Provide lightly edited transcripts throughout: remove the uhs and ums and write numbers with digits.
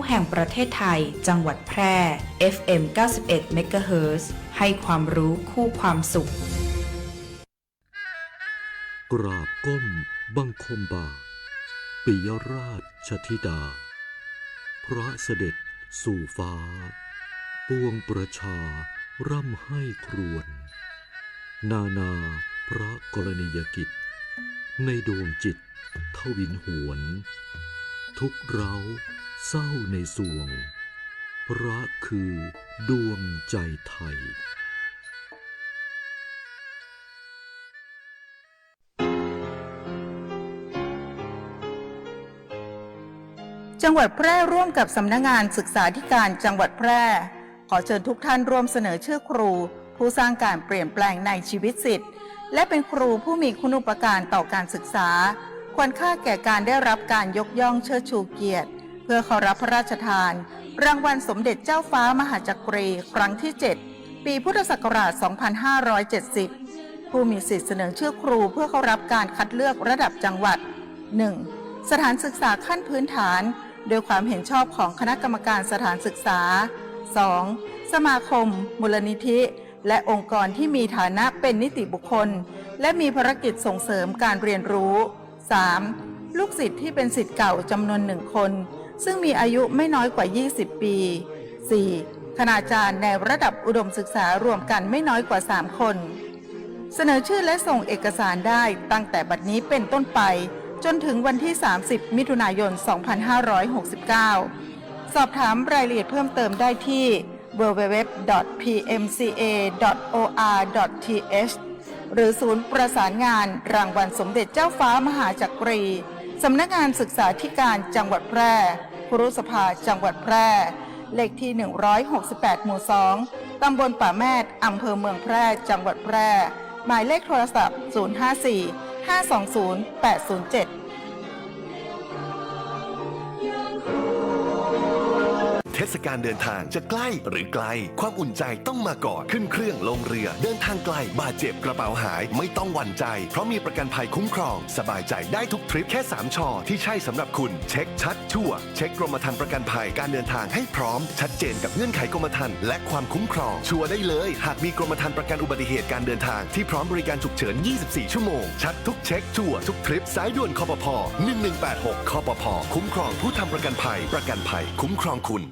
แห่งประเทศไทยจังหวัดแพร่ FM 91 เมกะเฮิรตซ์ ให้ความรู้คู่ความสุขกราบก้มบังคมบาทปิยราชธิดาพระเสด็จสู่ฟ้าปวงประชาร่ำให้ครวญนานาพระกรณียกิจในดวงจิตทวินหวนทุกเร้าเศร้าในสวงพระคือดวงใจไทยจังหวัดแพร่ร่วมกับสำนักงานศึกษาธิการจังหวัดแพร่ขอเชิญทุกท่านร่วมเสนอชื่อครูผู้สร้างการเปลี่ยนแปลงในชีวิตศิษย์และเป็นครูผู้มีคุณูปการต่อการศึกษาควรค่าแก่การได้รับการยกย่องเชิดชูเกียรติเพื่อเข้ารับพระราชทานรางวัลสมเด็จเจ้าฟ้ามหาจักรีครั้งที่ 7 ปีพุทธศักราช 2570 ผู้มีสิทธิเสนอชื่อครูเพื่อเข้ารับการคัดเลือกระดับจังหวัด 1. สถานศึกษาขั้นพื้นฐานโดยความเห็นชอบของคณะกรรมการสถานศึกษา 2. สมาคมมูลนิธิและองค์กรที่มีฐานะเป็นนิติบุคคลและมีภารกิจส่งเสริมการเรียนรู้ 3. ลูกศิษย์ที่เป็นศิษย์เก่าจำนวน1 คนซึ่งมีอายุไม่น้อยกว่า 20 ปี 4. คณาจารย์ในระดับอุดมศึกษารวมกันไม่น้อยกว่า 3 คน เสนอชื่อและส่งเอกสารได้ตั้งแต่บัดนี้เป็นต้นไปจนถึงวันที่ 30 มิถุนายน 2569 สอบถามรายละเอียดเพิ่มเติมได้ที่ www.pmca.or.th หรือศูนย์ประสานงานรางวัลสมเด็จเจ้าฟ้ามหาจักรีสำนักงานศึกษาธิการจังหวัดแพร่ครุสภาจังหวัดแพร่เลขที่ 168 หมู่ 2 ตำบลป่าแมดอำเภอเมืองแพร่จังหวัดแพร่หมายเลขโทรศัพท์ 054-520-807เทศกาลเดินทางจะใกล้หรือไกลความอุ่นใจต้องมาก่อนขึ้นเครื่องลงเรือเดินทางไกลบาดเจ็บกระเป๋าหายไม่ต้องหวั่นใจเพราะมีประกันภัยคุ้มครองสบายใจได้ทุกทริปแค่3ชอที่ใช่สำหรับคุณเช็คชัดชัวร์เช็คกรมธรรม์ประกันภัยการเดินทางให้พร้อมชัดเจนกับเงื่อนไขกรมธรรม์และความคุ้มครองชัวร์ได้เลยหากมีกรมธรรม์ประกันอุบัติเหตุการเดินทางที่พร้อมบริการฉุกเฉิน24 ชั่วโมงชัดทุกเช็คชัวร์ทุกทริปสายด่วนคปภ1186คปภคุ้มครองผู้ทำประกันภัยคุ้มครองคุณ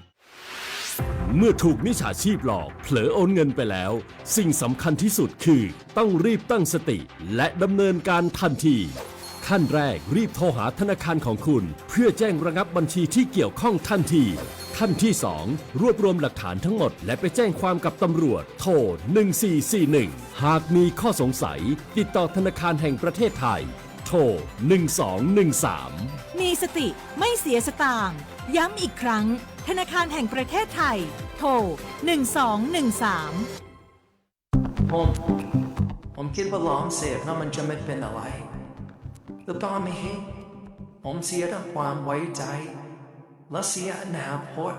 เมื่อถูกมิจฉาชีพหลอกเผลอโอนเงินไปแล้วสิ่งสำคัญที่สุดคือต้องรีบตั้งสติและดำเนินการทันทีขั้นแรกรีบโทรหาธนาคารของคุณเพื่อแจ้งระงับบัญชีที่เกี่ยวข้องทันทีขั้นที่ 2 รวบรวมหลักฐานทั้งหมดและไปแจ้งความกับตำรวจโทร1441หากมีข้อสงสัยติดต่อธนาคารแห่งประเทศไทยโทร1213มีสติไม่เสียสตางค์ย้ำอีกครั้งธนาคารแห่งประเทศไทยโทร1213ผมคิดว่าลองเสพแล้วมันจะไม่เป็นอะไรแต่ตอนนี้ผมเสียทั้งความไว้ใจและเสียอนาคต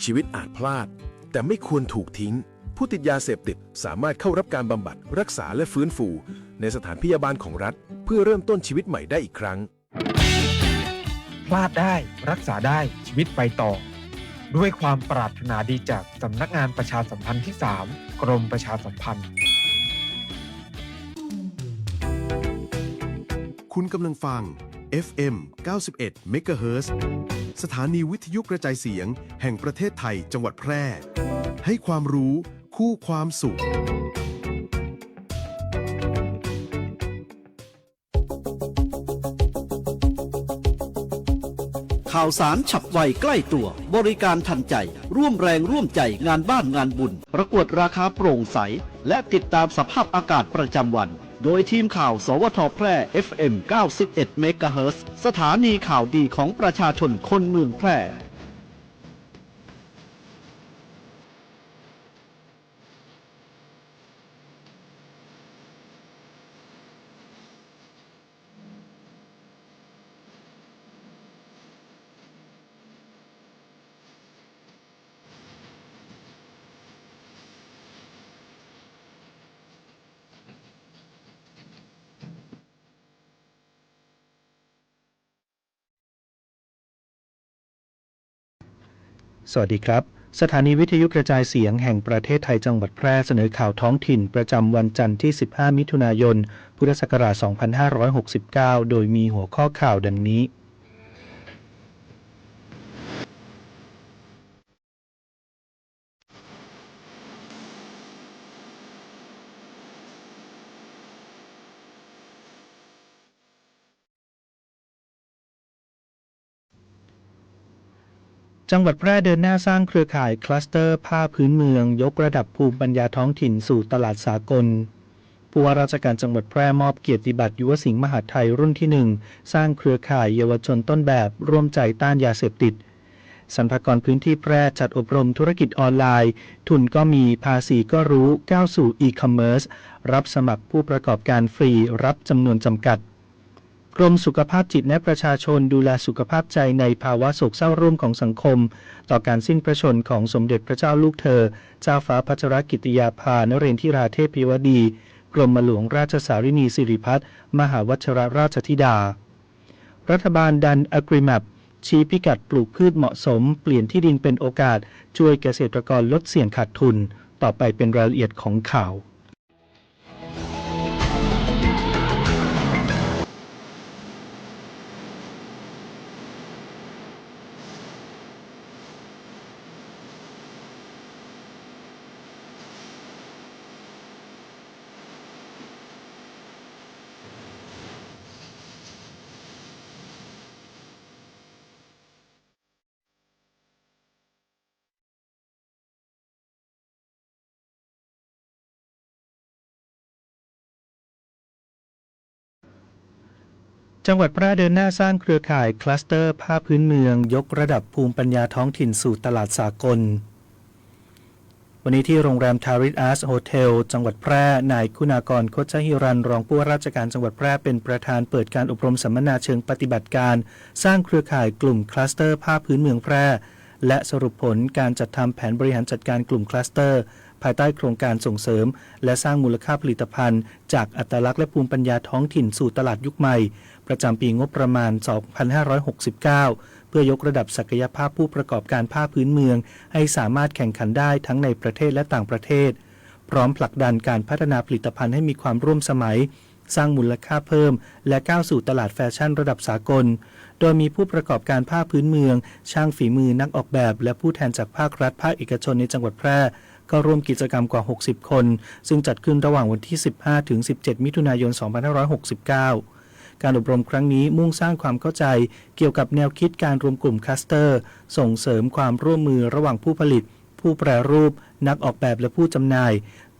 ชีวิตอาจพลาดแต่ไม่ควรถูกทิ้งผู้ติดยาเสพติดสามารถเข้ารับการบำบัดรักษาและฟื้นฟูในสถานพยาบาลของรัฐเพื่อเริ่มต้นชีวิตใหม่ได้อีกครั้งพลาดได้รักษาได้ชีวิตไปต่อด้วยความปรารถนาดีจากสำนักงานประชาสัมพันธ์ที่ 3 กรมประชาสัมพันธ์คุณกำลังฟัง FM 91 เมกะเฮิรตซ์สถานีวิทยุกระจายเสียงแห่งประเทศไทยจังหวัดแพร่ให้ความรู้คู่ความสุขข่าวสารฉับไวใกล้ตัวบริการทันใจร่วมแรงร่วมใจงานบ้านงานบุญประกวดราคาโปร่งใสและติดตามสภาพอากาศประจำวันโดยทีมข่าวสวทแพร่ FM 91 เมกะเฮิรตซ์สถานีข่าวดีของประชาชนคนเมืองแพร่ สวัสดีครับสถานีวิทยุกระจายเสียงแห่งประเทศไทยจังหวัดแพร่เสนอข่าวท้องถิ่นประจำวันจันทร์ที่ 15 มิถุนายน พุทธศักราช 2569 โดยมีหัวข้อข่าวดังนี้จังหวัดแพร่เดินหน้าสร้างเครือข่ายคลัสเตอร์ผ้าพื้นเมืองยกระดับภูมิปัญญาท้องถิ่นสู่ตลาดสากลผู้ว่าราชการจังหวัดแพร่มอบเกียรติบัตรยุวสิงห์มหาดไทยรุ่นที่ 1 สร้างเครือข่ายเยาวชนต้นแบบร่วมใจต้านยาเสพติดสรรพากรพื้นที่แพร่จัดอบรมธุรกิจออนไลน์ทุนก็มีภาษีก็รู้ก้าวสู่อีคอมเมิร์ซรับสมัครผู้ประกอบการฟรีรับจำนวนจำกัดกรมสุขภาพจิตและประชาชนดูแลสุขภาพใจในภาวะโศกเศร้าร่วมของสังคมต่อการสิ้นพระชนม์ของสมเด็จพระเจ้าลูกเธอเจ้าฟ้าพัชรกิติยาภานเรนทิราเทพยวดีกรมหลวงราชสารินีสิริพัฒน์มหาวชิรราชธิดารัฐบาลดันอักริแมปชี้พิกัดปลูกพืชเหมาะสมเปลี่ยนที่ดินเป็นโอกาสช่วยเกษตรกรลดเสี่ยงขาดทุนต่อไปเป็นรายละเอียดของข่าวจังหวัดแพร่เดินหน้าสร้างเครือข่ายคลัสเตอร์ผ้าพื้นเมืองยกระดับภูมิปัญญาท้องถิ่นสู่ตลาดสากลวันนี้ที่โรงแรมทาริสอาร์ตโฮเทลจังหวัดแพร่นายคุณากรโคชหิรันรองผู้ว่าราชการจังหวัดแพร่เป็นประธานเปิดการอบรมสัมมนาเชิงปฏิบัติการสร้างเครือข่ายกลุ่มคลัสเตอร์ผ้าพื้นเมืองแพร่และสรุปผลการจัดทำแผนบริหารจัดการกลุ่มคลัสเตอร์ภายใต้โครงการส่งเสริมและสร้างมูลค่าผลิตภัณฑ์จากอัตลักษณ์และภูมิปัญญาท้องถิ่นสู่ตลาดยุคใหม่ประจำปีงบประมาณ 2569 เพื่อยกระดับศักยภาพผู้ประกอบการผ้าพื้นเมืองให้สามารถแข่งขันได้ทั้งในประเทศและต่างประเทศพร้อมผลักดันการพัฒนาผลิตภัณฑ์ให้มีความร่วมสมัยสร้างมูลค่าเพิ่มและก้าวสู่ตลาดแฟชั่นระดับสากลโดยมีผู้ประกอบการผ้าพื้นเมืองช่างฝีมือนักออกแบบและผู้แทนจากภาครัฐภาคเอกชนในจังหวัดแพร่ก็ร่วมกิจกรรมกว่า 60 คนซึ่งจัดขึ้นระหว่างวันที่ 15 ถึง 17 มิถุนายน 2569 การอบรมครั้งนี้มุ่งสร้างความเข้าใจเกี่ยวกับแนวคิดการรวมกลุ่มคลัสเตอร์ส่งเสริมความร่วมมือระหว่างผู้ผลิตผู้แปรรูปนักออกแบบและผู้จำหน่าย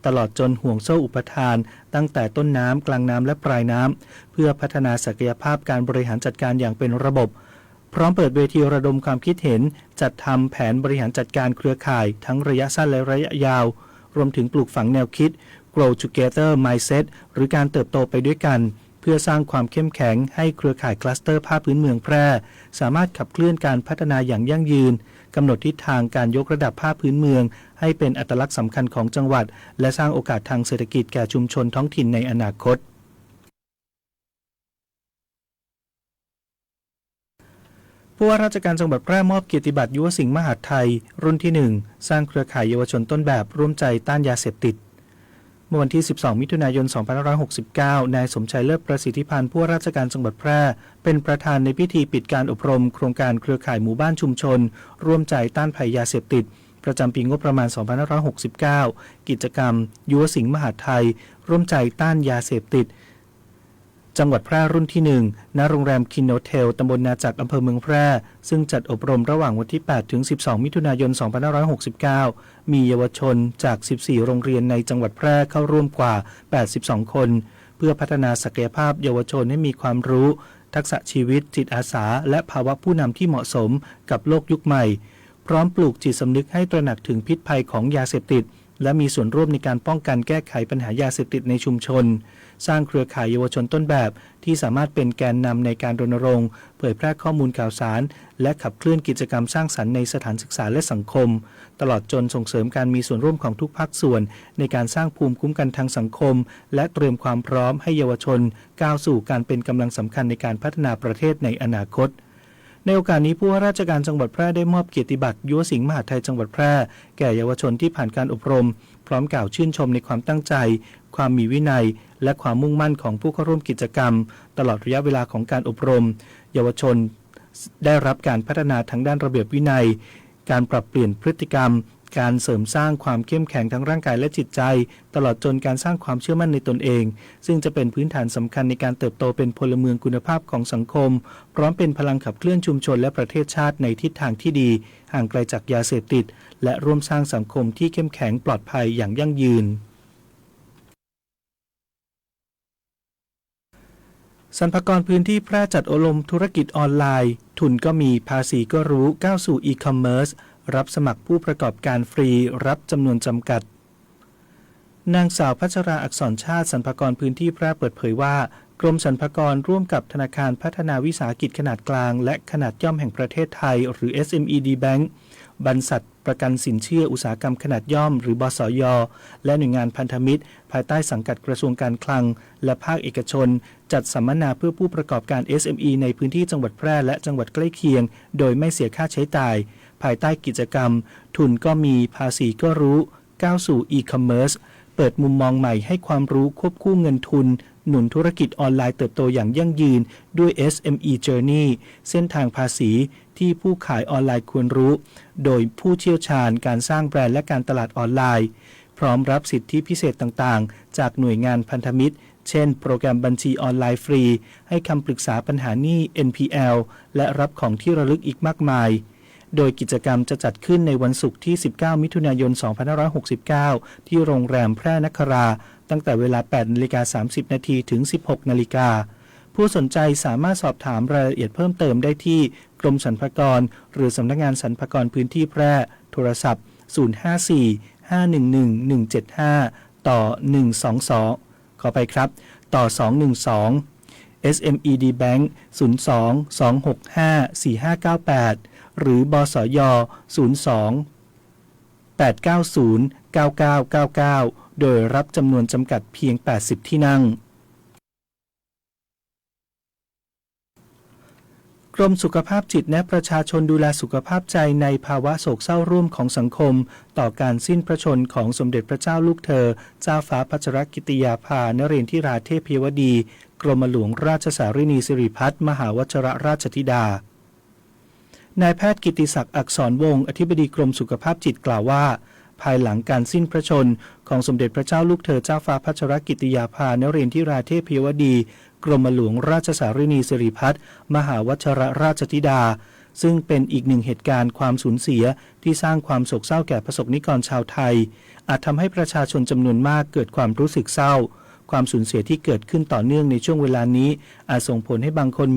ตลอดจนห่วงโซ่อุปทานตั้งแต่ต้นน้ำกลางน้ำและปลายน้ำเพื่อพัฒนาศักยภาพการบริหารจัดการอย่างเป็นระบบพร้อมเปิดเวทีระดมความคิดเห็นจัดทำแผนบริหารจัดการเครือข่ายทั้งระยะสั้นและระยะยาวรวมถึงปลูกฝังแนวคิด Grow Together Mindset หรือการเติบโตไปด้วยกันเพื่อสร้างความเข้มแข็งให้เครือข่ายคลัสเตอร์ผ้าพื้นเมืองแพร่สามารถขับเคลื่อนการพัฒนาอย่างยั่งยืนกำหนดทิศทางการยกระดับผ้าพื้นเมืองให้เป็นอัตลักษณ์สำคัญของจังหวัดและสร้างโอกาสทางเศรษฐกิจแก่ชุมชนท้องถิ่นในอนาคตผู้ว่าราชการจังหวัดแพร่มอบเกียรติบัตรยุวสิงห์มหาดไทยรุ่นที่ 1 สร้างเครือข่ายเยาวชนต้นแบบร่วมใจต้านยาเสพติดเมื่อวันที่ 12 มิถุนายน 2569 นายสมชัยเลิศประสิทธิพันธ์ผู้ว่าราชการจังหวัดแพร่เป็นประธานในพิธีปิดการอบรมโครงการเครือข่ายหมู่บ้านชุมชนร่วมใจต้านภัยยาเสพติดประจำปีงบประมาณ 2569 กิจกรรมยุวสิงห์มหาดไทยร่วมใจต้านยาเสพติดจังหวัดแพร่รุ่นที่ 1 ณ โรงแรมคินโนเทล ตำบลนาจักร อำเภอเมืองแพร่ ซึ่งจัดอบรมระหว่างวันที่ 8 ถึง 12 มิถุนายน 2569 มีเยาวชนจาก 14 โรงเรียนในจังหวัดแพร่เข้าร่วมกว่า 82 คน เพื่อพัฒนาศักยภาพเยาวชนให้มีความรู้ทักษะชีวิตจิตอาสาและภาวะผู้นำที่เหมาะสมกับโลกยุคใหม่พร้อมปลูกจิตสำนึกให้ตระหนักถึงพิษภัยของยาเสพติดและมีส่วนร่วมในการป้องกันแก้ไขปัญหายาเสพติดในชุมชนสร้างเครือข่ายเยาวชนต้นแบบที่สามารถเป็นแกนนำในการรณรงค์เผยแพร่ข้อมูลข่าวสารและขับเคลื่อนกิจกรรมสร้างสรรค์ในสถานศึกษาและสังคมตลอดจนส่งเสริมการมีส่วนร่วมของทุกภาคส่วนในการสร้างภูมิคุ้มกันทางสังคมและเตรียมความพร้อมให้เยาวชนก้าวสู่การเป็นกำลังสำคัญในการพัฒนาประเทศในอนาคต ในโอกาสนี้ผู้ว่าราชการจังหวัดแพร่ได้มอบเกียรติบัตรยุวสิงห์มหาดไทยจังหวัดแพร่แก่เยาวชนที่ผ่านการอบรมพร้อมกล่าวชื่นชมในความตั้งใจความมีวินัยและความมุ่งมั่นของผู้เข้าร่วมกิจกรรมตลอดระยะเวลาของการอบรมเยาวชนได้รับการพัฒนาทั้งด้านระเบียบวินัยการปรับเปลี่ยนพฤติกรรมการเสริมสร้างความเข้มแข็งทั้งร่างกายและจิตใจตลอดจนการสร้างความเชื่อมั่นในตนเองซึ่งจะเป็นพื้นฐานสำคัญในการเติบโตเป็นพลเมืองคุณภาพของสังคมพร้อมเป็นพลังขับเคลื่อนชุมชนและประเทศชาติในทิศทางที่ดีห่างไกลจากยาเสพติดและร่วมสร้างสังคมที่เข้มแข็งปลอดภัยอย่างยั่งยืนสรรพากรพื้นที่แพร่จัดอบรมธุรกิจออนไลน์ทุนก็มีภาษีก็รู้ก้าวสู่อีคอมเมิร์ซรับสมัครผู้ประกอบการฟรีรับจำนวนจำกัดนางสาวพัชราอักษรชาติสรรพากรพื้นที่แพร่เปิดเผยว่ากรมสรรพากรร่วมกับธนาคารพัฒนาวิสาหกิจขนาดกลางและขนาดย่อมแห่งประเทศไทยหรือ SMED Bank บรรษัทประกันสินเชื่ออุตสาหกรรมขนาดย่อมหรือบสย.และหน่วยงานพันธมิตรภายใต้สังกัดกระทรวงการคลังและภาคเอกชนจัดสัมมนาเพื่อผู้ประกอบการ SME ในพื้นที่จังหวัดแพร่และจังหวัดใกล้เคียงโดยไม่เสียค่าใช้จ่ายภายใต้กิจกรรมทุนก็มีภาษีก็รู้ก้าวสู่อีคอมเมิร์ซเปิดมุมมองใหม่ให้ความรู้ควบคู่เงินทุนหนุนธุรกิจออนไลน์เติบโตอย่างยั่งยืนด้วย SME Journey เส้นทางภาษีที่ผู้ขายออนไลน์ควรรู้โดยผู้เชี่ยวชาญการสร้างแบรนด์และการตลาดออนไลน์พร้อมรับสิทธิพิเศษต่างๆจากหน่วยงานพันธมิตรเช่นโปรแกรมบัญชีออนไลน์ฟรีให้คำปรึกษาปัญหาหนี้ NPL และรับของที่ระลึกอีกมากมายโดยกิจกรรมจะจัดขึ้นในวันศุกร์ที่19มิถุนายน2569ที่โรงแรมแพร่นคราตั้งแต่เวลา 8:30 น.ถึง 16:00 น.ผู้สนใจสามารถสอบถามรายละเอียดเพิ่มเติมได้ที่กรมสรรพากรหรือสำนักงานสรรพากรพื้นที่แพร่โทรศัพท์ 054-511-175 ต่อ 122 ขอไปครับต่อ 212 SMED Bank 02-265-4598 หรือบสย. 02-890-9999 โดยรับจำนวนจำกัดเพียง 80 ที่นั่งกรมสุขภาพจิตแนะประชาชนดูแลสุขภาพใจในภาวะโศกเศร้าร่วมของสังคมต่อการสิ้นพระชนม์ของสมเด็จพระเจ้าลูกเธอเจ้าฟ้าพัชรกิติยาภานเรนทิราเทพยวดีกรมหลวงราชสารินีสิริพัฒน์มหาวชิรราชธิดานายแพทย์กิติศักดิ์อักษรวงศ์อธิบดีกรมสุขภาพจิตกล่าวว่าภายหลังการสิ้นพระชนม์ของสมเด็จพระเจ้าลูกเธอเจ้าฟ้าพัชรกิติยาภานเรนทิราเทพยวดีกรมหลวงราชสารินีสิริพัฒน์มหาวชิรราชธิดาซึ่งเป็นอีกหนึ่งเหตุการณ์ความสูญเสียที่สร้างความโศกเศร้าแก่ประสบนิกรชาวไทยอาจทำให้ประชาชนจำนวนมากเกิดความรู้สึกเศร้าความสูญเสียที่เกิดขึ้นต่อเนื่องในช่วงเวลานี้อาจส่งผลให้บางคน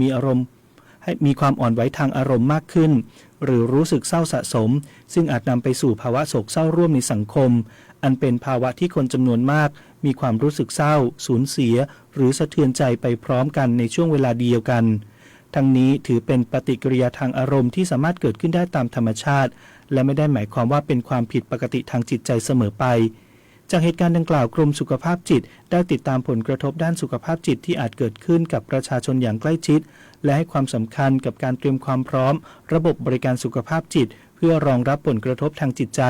มีความอ่อนไหวทางอารมณ์มากขึ้นหรือรู้สึกเศร้าสะสมซึ่งอาจนำไปสู่ภาวะโศกเศร้าร่วมในสังคมอันเป็นภาวะที่คนจำนวนมากมีความรู้สึกเศร้าสูญเสียหรือสะเทือนใจไปพร้อมกันในช่วงเวลาเดียวกันทั้งนี้ถือเป็นปฏิกิริยาทางอารมณ์ที่สามารถเกิดขึ้นได้ตามธรรมชาติและไม่ได้หมายความว่าเป็นความผิดปกติทางจิตใจเสมอไปจากเหตุการณ์ดังกล่าวกรมสุขภาพจิตได้ติดตามผลกระทบด้านสุขภาพจิตที่อาจเกิดขึ้นกับประชาชนอย่างใกล้ชิดและให้ความสำคัญกับการเตรียมความพร้อมระบบบริการสุขภาพจิตเพื่อรองรับผลกระทบทางจิตใจ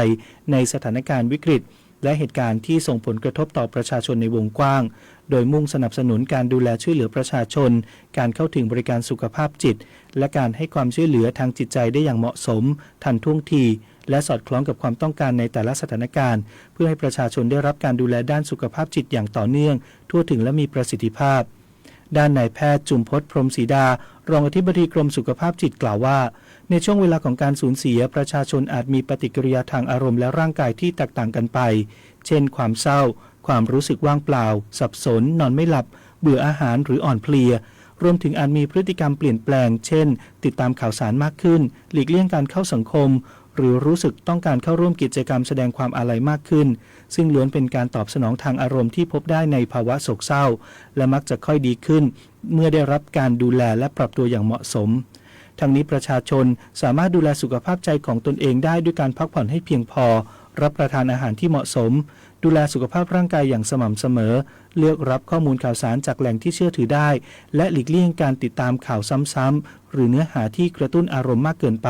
ในสถานการณ์วิกฤตและเหตุการณ์ที่ส่งผลกระทบต่อประชาชนในวงกว้างโดยมุ่งสนับสนุนการดูแลช่วยเหลือประชาชนการเข้าถึงบริการสุขภาพจิตและการให้ความช่วยเหลือทางจิตใจได้อย่างเหมาะสมทันท่วงทีและสอดคล้องกับความต้องการในแต่ละสถานการณ์เพื่อให้ประชาชนได้รับการดูแลด้านสุขภาพจิตอย่างต่อเนื่องทั่วถึงและมีประสิทธิภาพด้านนายแพทย์จุมพจน์พรหมศรีดารองอธิบดีกรมสุขภาพจิตกล่าวว่าในช่วงเวลาของการสูญเสียประชาชนอาจมีปฏิกิริยาทางอารมณ์และร่างกายที่แตกต่างกันไปเช่นความเศร้าความรู้สึกว่างเปล่าสับสนนอนไม่หลับเบื่ออาหารหรืออ่อนเพลียรวมถึงอาจมีพฤติกรรมเปลี่ยนแปลงเช่นติดตามข่าวสารมากขึ้นหลีกเลี่ยงการเข้าสังคมหรือรู้สึกต้องการเข้าร่วมกิจกรรมแสดงความอาลัยมากขึ้นซึ่งล้วนเป็นการตอบสนองทางอารมณ์ที่พบได้ในภาวะโศกเศร้าและมักจะค่อยดีขึ้นเมื่อได้รับการดูแลและปรับตัวอย่างเหมาะสมทั้งนี้ประชาชนสามารถดูแลสุขภาพใจของตนเองได้ด้วยการพักผ่อนให้เพียงพอรับประทานอาหารที่เหมาะสมดูแลสุขภาพร่างกายอย่างสม่ำเสมอ เลือกรับข้อมูลข่าวสารจากแหล่งที่เชื่อถือได้และหลีกเลี่ยงการติดตามข่าวซ้ำๆหรือเนื้อหาที่กระตุ้นอารมณ์มากเกินไป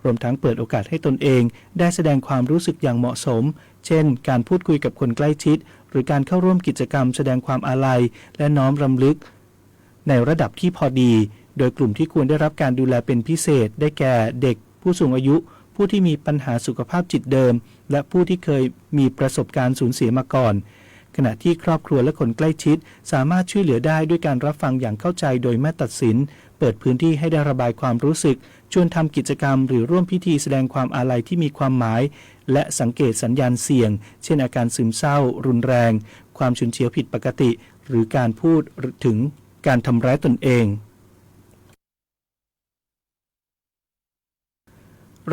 รวมทั้งเปิดโอกาสให้ตนเองได้แสดงความรู้สึกอย่างเหมาะสมเช่นการพูดคุยกับคนใกล้ชิดหรือการเข้าร่วมกิจกรรมแสดงความอาลัยและน้อมรำลึกในระดับที่พอดีโดยกลุ่มที่ควรได้รับการดูแลเป็นพิเศษได้แก่เด็กผู้สูงอายุผู้ที่มีปัญหาสุขภาพจิตเดิมและผู้ที่เคยมีประสบการณ์สูญเสียมาก่อนขณะที่ครอบครัวและคนใกล้ชิดสามารถช่วยเหลือได้ด้วยการรับฟังอย่างเข้าใจโดยไม่ตัดสินเปิดพื้นที่ให้ได้ระบายความรู้สึกชวนทำกิจกรรมหรือร่วมพิธีแสดงความอาลัยที่มีความหมายและสังเกตสัญญาณเสี่ยงเช่นอาการซึมเศร้ารุนแรงความฉุนเฉียวผิดปกติหรือการพูดถึงการทำร้ายตนเอง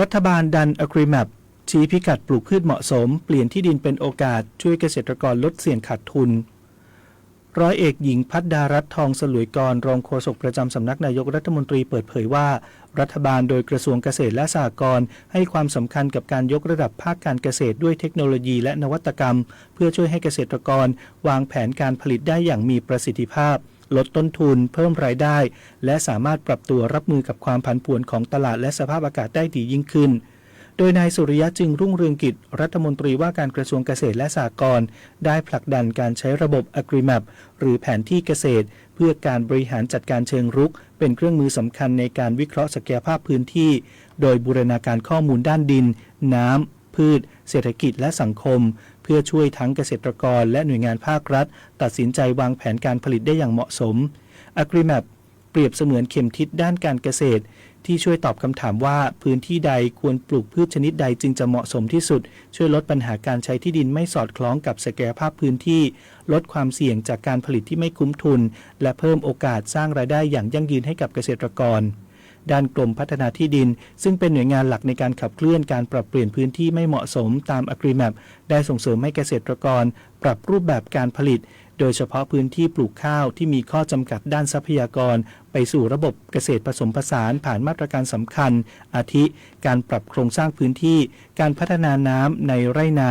รัฐบาลดัน Agrimap ชี้พิกัดปลูกพืชเหมาะสมเปลี่ยนที่ดินเป็นโอกาสช่วยเกษตรกรลดเสี่ยงขาดทุนร้อยเอกหญิงภัทรดารัตน์ทองสลุยกรรองโฆษกประจำสำนักนายกรัฐมนตรีเปิดเผยว่ารัฐบาลโดยกระทรวงเกษตรและสหกรณ์ให้ความสำคัญกับการยกระดับภาคการเกษตรด้วยเทคโนโลยีและนวัตกรรมเพื่อช่วยให้เกษตรกรวางแผนการผลิตได้อย่างมีประสิทธิภาพลดต้นทุนเพิ่มรายได้และสามารถปรับตัวรับมือกับความผันผวนของตลาดและสภาพอากาศได้ดียิ่งขึ้นโดยนายสุริยะจึงรุ่งเรืองกิจรัฐมนตรีว่าการกระทรวงเกษตรและสหกรณ์ได้ผลักดันการใช้ระบบ Agrimap หรือแผนที่เกษตรเพื่อการบริหารจัดการเชิงรุกเป็นเครื่องมือสำคัญในการวิเคราะห์ศักยภาพพื้นที่โดยบูรณาการข้อมูลด้านดินน้ำพืชเศรษฐกิจและสังคมเพื่อช่วยทั้งเกษตรกรและหน่วยงานภาครัฐตัดสินใจวางแผนการผลิตได้อย่างเหมาะสม Agrimap เปรียบเสมือนเข็มทิศด้านการเกษตรที่ช่วยตอบคำถามว่าพื้นที่ใดควรปลูกพืชชนิดใดจึงจะเหมาะสมที่สุดช่วยลดปัญหาการใช้ที่ดินไม่สอดคล้องกับศักยภาพพื้นที่ลดความเสี่ยงจากการผลิตที่ไม่คุ้มทุนและเพิ่มโอกาสสร้างรายได้อย่างยั่งยืนให้กับเกษตรกรด้านกรมพัฒนาที่ดินซึ่งเป็นหน่วยงานหลักในการขับเคลื่อนการปรับเปลี่ยนพื้นที่ไม่เหมาะสมตาม Agrimap ได้ส่งเสริมให้เกษตรกรปรับรูปแบบการผลิตโดยเฉพาะพื้นที่ปลูกข้าวที่มีข้อจำกัดด้านทรัพยากรไปสู่ระบบเกษตรผสมผสานผ่านมาตรการสำคัญอาทิการปรับโครงสร้างพื้นที่การพัฒนาน้ำในไร่นา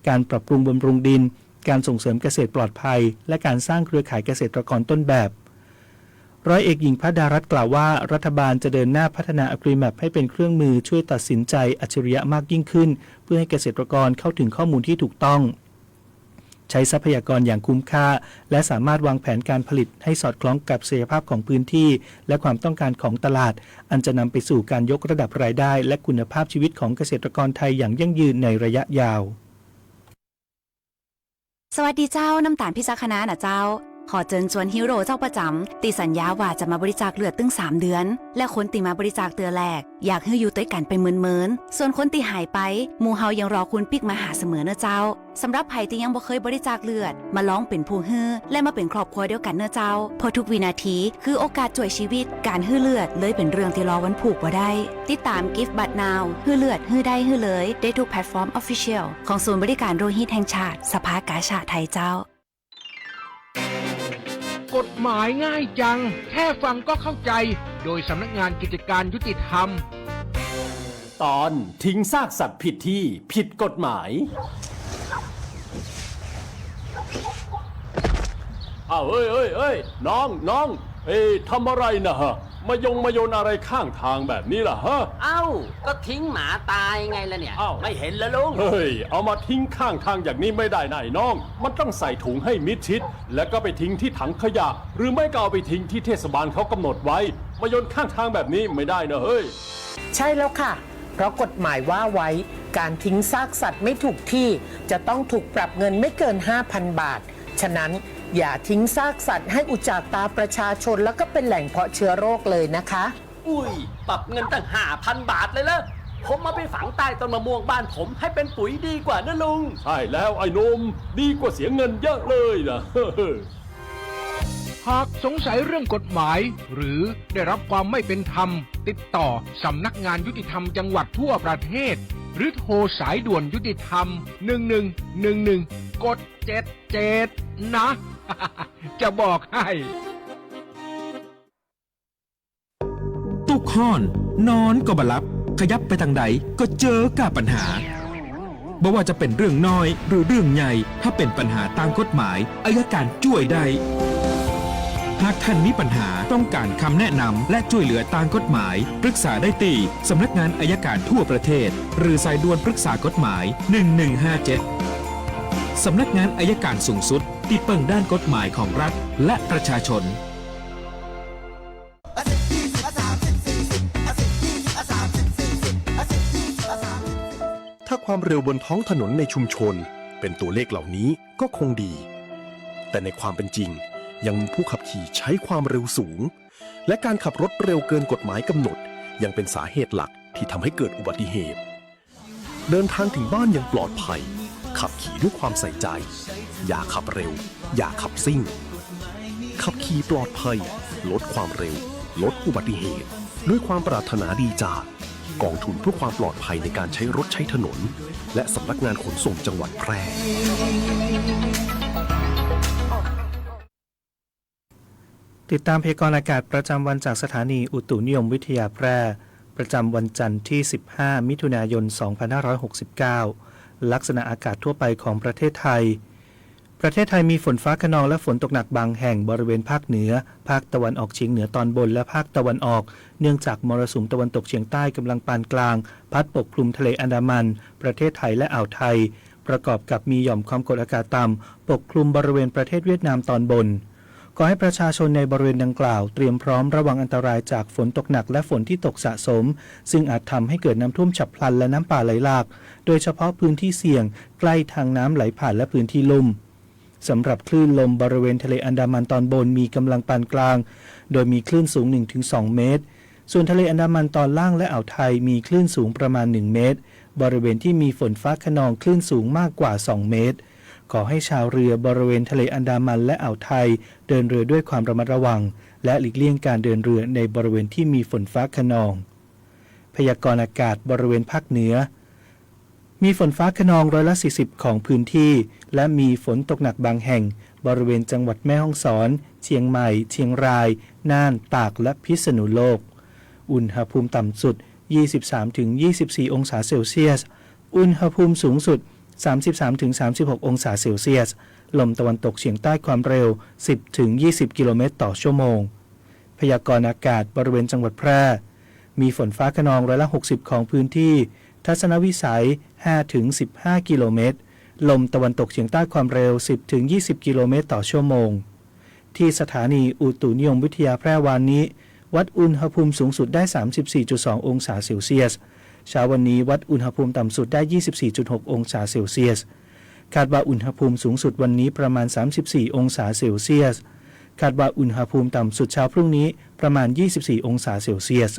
การปรับปรุงบำรุงดินการส่งเสริมเกษตรปลอดภัยและการสร้างเครือข่ายเกษตรกรต้นแบบร้อยเอกหญิงภัทรดารัตน์กล่าวว่ารัฐบาลจะเดินหน้าพัฒนา Agrimap ให้เป็นเครื่องมือช่วยตัดสินใจอัจฉริยะมากยิ่งขึ้นเพื่อให้เกษตรกรเข้าถึงข้อมูลที่ถูกต้องใช้ทรัพยากรอย่างคุ้มค่าและสามารถวางแผนการผลิตให้สอดคล้องกับศักยภาพของพื้นที่และความต้องการของตลาดอันจะนำไปสู่การยกระดับรายได้และคุณภาพชีวิตของเกษตรกรไทยอย่างยั่งยืนในระยะยาวสวัสดีเจ้าน้ำตาลพิจักคณะนะเจ้าขอเชิญชวนฮีโร่เจ้าประจำตีสัญญาว่าจะมาบริจาคเลือดตึง3 เดือนและคนตีมาบริจาคเตือแรกอยากให้อยู่ด้วยกันไปเมินๆส่วนคนตีหายไปหมู่เฮายังรอคุณปิกมาหาเสมอเนอะเจ้าสำหรับไผที่ยังบ่เคยบริจาคเลือดมาลองเป็นผู้ฮื้อและมาเป็นครอบครัวเดียวกันเนอะเจ้าเพราะทุกวินาทีคือโอกาสช่วยชีวิตการฮื้อเลือดเลยเป็นเรื่องที่รอวันผูกบ่ได้ติดตาม Give But Now ฮื้อเลือดฮื้อได้ฮื้อเลยได้ทุกแพลตฟอร์ม Official ของศูนย์บริการโลหิตแห่งชาติสภากาชาดไทยเจ้ากฎหมายง่ายจังแค่ฟังก็เข้าใจโดยสำนักงานกิจการยุติธรรมตอนทิ้งซากสัตว์ผิดที่ผิดกฎหมายอ้าวเอ้ยน้องทำอะไรนะฮะมาโยนอะไรข้างทางแบบนี้ล่ะฮะเอ้าก็ทิ้งหมาตายไงล่ะเนี่ยไม่เห็นแล้วลุงเฮ้ยเอามาทิ้งข้างทางอย่างนี้ไม่ได้นายน้องมันต้องใส่ถุงให้มิดชิดแล้วก็ไปทิ้งที่ถังขยะหรือไม่ก็เอาไปทิ้งที่เทศบาลเขากำหนดไว้มาโยนข้างทางแบบนี้ไม่ได้นะเฮ้ยใช่แล้วค่ะเพราะกฎหมายว่าไว้การทิ้งซากสัตว์ไม่ถูกที่จะต้องถูกปรับเงินไม่เกิน 5,000 บาทฉะนั้นอย่าทิ้งซากสัตว์ให้อุจจาตาประชาชนแล้วก็เป็นแหล่งเพาะเชื้อโรคเลยนะคะอุ้ยปรับเงินตั้ง 5,000 บาทเลยเหรอผมมาไปฝังใต้ต้นมะม่วงบ้านผมให้เป็นปุ๋ยดีกว่านะลุงใช่แล้วไอ้หนุ่มดีกว่าเสียเงินเยอะเลยนะ หากสงสัยเรื่องกฎหมายหรือได้รับความไม่เป็นธรรมติดต่อสำนักงานยุติธรรมจังหวัดทั่วประเทศหรือโทรสายด่วนยุติธรรม1111กด77นะจะบอกให้ตุกห้อนนอนก็บลับขยับไปทางใดก็เจอกับปัญหา บ่ว่าจะเป็นเรื่องน้อยหรือเรื่องใหญ่ถ้าเป็นปัญหาตามกฎหมายอัยการช่วยได้หากท่านมีปัญหาต้องการคำแนะนำและช่วยเหลือตามกฎหมายปรึกษาได้ที่สำนักงานอัยการทั่วประเทศหรือสายด่วนปรึกษากฎหมาย1157สำนักงานอัยการสูงสุดที่เปิ่งด้านกฎหมายของรัฐและประชาชน ถ้าความเร็วบนท้องถนนในชุมชนเป็นตัวเลขเหล่านี้ก็คงดี แต่ในความเป็นจริงยังมีผู้ขับขี่ใช้ความเร็วสูงและการขับรถเร็วเกินกฎหมายกำหนดยังเป็นสาเหตุหลักที่ทำให้เกิดอุบัติเหตุเดินทางถึงบ้านอย่างปลอดภัยขับขี่ด้วยความใส่ใจอย่าขับเร็วอย่าขับซิ่งขับขี่ปลอดภัยลดความเร็วลดอุบัติเหตุด้วยความปรารถนาดีจากกองทุนเพื่อความปลอดภัยในการใช้รถใช้ถนนและสำนักงานขนส่งจังหวัดแพร่ติดตามพยากรณ์อากาศประจำวันจากสถานีอุตุนิยมวิทยาแพร่ประจำวันจันทร์ที่ 15 มิถุนายน 2569 ลักษณะอากาศทั่วไปของประเทศไทยมีฝนฟ้าคะนองและฝนตกหนักบางแห่งบริเวณภาคเหนือภาคตะวันออกเฉียงเหนือตอนบนและภาคตะวันออกเนื่องจากมรสุมตะวันตกเฉียงใต้กำลังปานกลางพัดปกคลุมทะเลอันดามันประเทศไทยและอ่าวไทยประกอบกับมีหย่อมความกดอากาศต่ำปกคลุมบริเวณประเทศเวียดนามตอนบนขอให้ประชาชนในบริเวณดังกล่าวเตรียมพร้อมระวังอันตรายจากฝนตกหนักและฝนที่ตกสะสมซึ่งอาจทำให้เกิดน้ำท่วมฉับพลันและน้ำป่าไหลหลากโดยเฉพาะพื้นที่เสี่ยงใกล้ทางน้ำไหลผ่านและพื้นที่ลุ่มสำหรับคลื่นลมบริเวณทะเลอันดามันตอนบนมีกำลังปานกลางโดยมีคลื่นสูง 1-2 เมตรส่วนทะเลอันดามันตอนล่างและอ่าวไทยมีคลื่นสูงประมาณ1 เมตรบริเวณที่มีฝนฟ้าคะนองคลื่นสูงมากกว่า2 เมตรขอให้ชาวเรือบริเวณทะเลอันดามันและอ่าวไทยเดินเรือด้วยความระมัดระวังและหลีกเลี่ยงการเดินเรือในบริเวณที่มีฝนฟ้าคะนองพยากรณ์อากาศบริเวณภาคเหนือมีฝนฟ้าคะนอง40%ของพื้นที่และมีฝนตกหนักบางแห่งบริเวณจังหวัดแม่ฮ่องสอนเชียงใหม่เชียงรายน่านตากและพิษณุโลกอุณหภูมิต่ำสุด 23-24 องศาเซลเซียสอุณหภูมิสูงสุด 33-36 องศาเซลเซียสลมตะวันตกเฉียงใต้ความเร็ว 10-20 กิโลเมตรต่อชั่วโมงพยากรณ์อากาศบริเวณจังหวัดแพร่มีฝนฟ้าคะนอง60%ของพื้นที่ทัศนวิสัย 5-15 กิโลเมตรลมตะวันตกเฉียงใต้ความเร็ว 10-20 กิโลเมตรต่อชั่วโมงที่สถานีอุตุนิยมวิทยาแพร่วานนี้วัดอุณหภูมิสูงสุดได้ 34.2 องศาเซลเซียสเช้าวันนี้วัดอุณหภูมิต่ำสุดได้ 24.6 องศาเซลเซียสคาดว่าอุณหภูมิสูงสุดวันนี้ประมาณ 34 องศาเซลเซียสคาดว่าอุณหภูมิต่ำสุดเช้าพรุ่งนี้ประมาณ 24 องศาเซลเซียส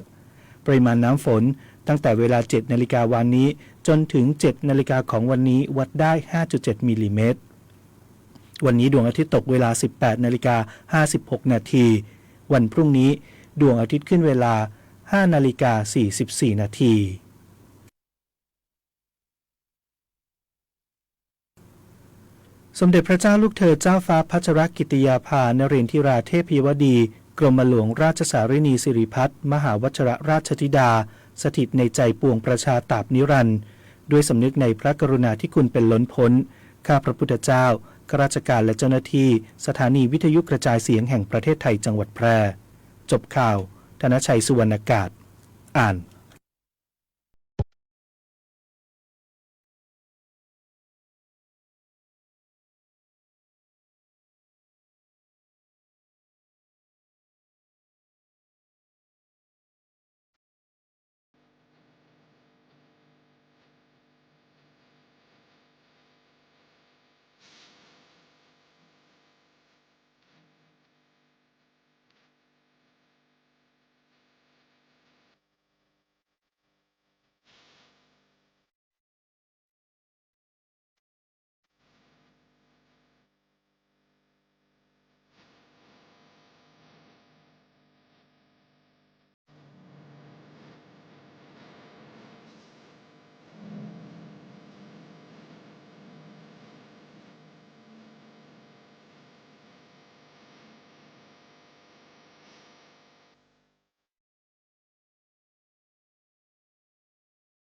ปริมาณน้ำฝนตั้งแต่เวลา 7 นาฬิกาวันนี้จนถึง 7 นาฬิกาของวันนี้วัดได้ 5.7 มิลลิเมตรวันนี้ดวงอาทิตย์ตกเวลา 18 นาฬิกา 56 นาทีวันพรุ่งนี้ดวงอาทิตย์ขึ้นเวลา 5 นาฬิกา 44 นาทีสมเด็จพระเจ้าลูกเธอเจ้าฟ้าพัชรกิติยาภานเรนทิราเทพยวดีกรมหลวงราชสารินีสิริพัฒน์มหาวชรราชธิดาสถิตในใจปวงประชาตราบนิรันดร์ด้วยสำนึกในพระกรุณาธิคุณเป็นล้นพ้นข้าพระพุทธเจ้าข้าราชการและเจ้าหน้าที่สถานีวิทยุกระจายเสียงแห่งประเทศไทยจังหวัดแพร่จบข่าวธนชัยสุวรรณากาศอ่าน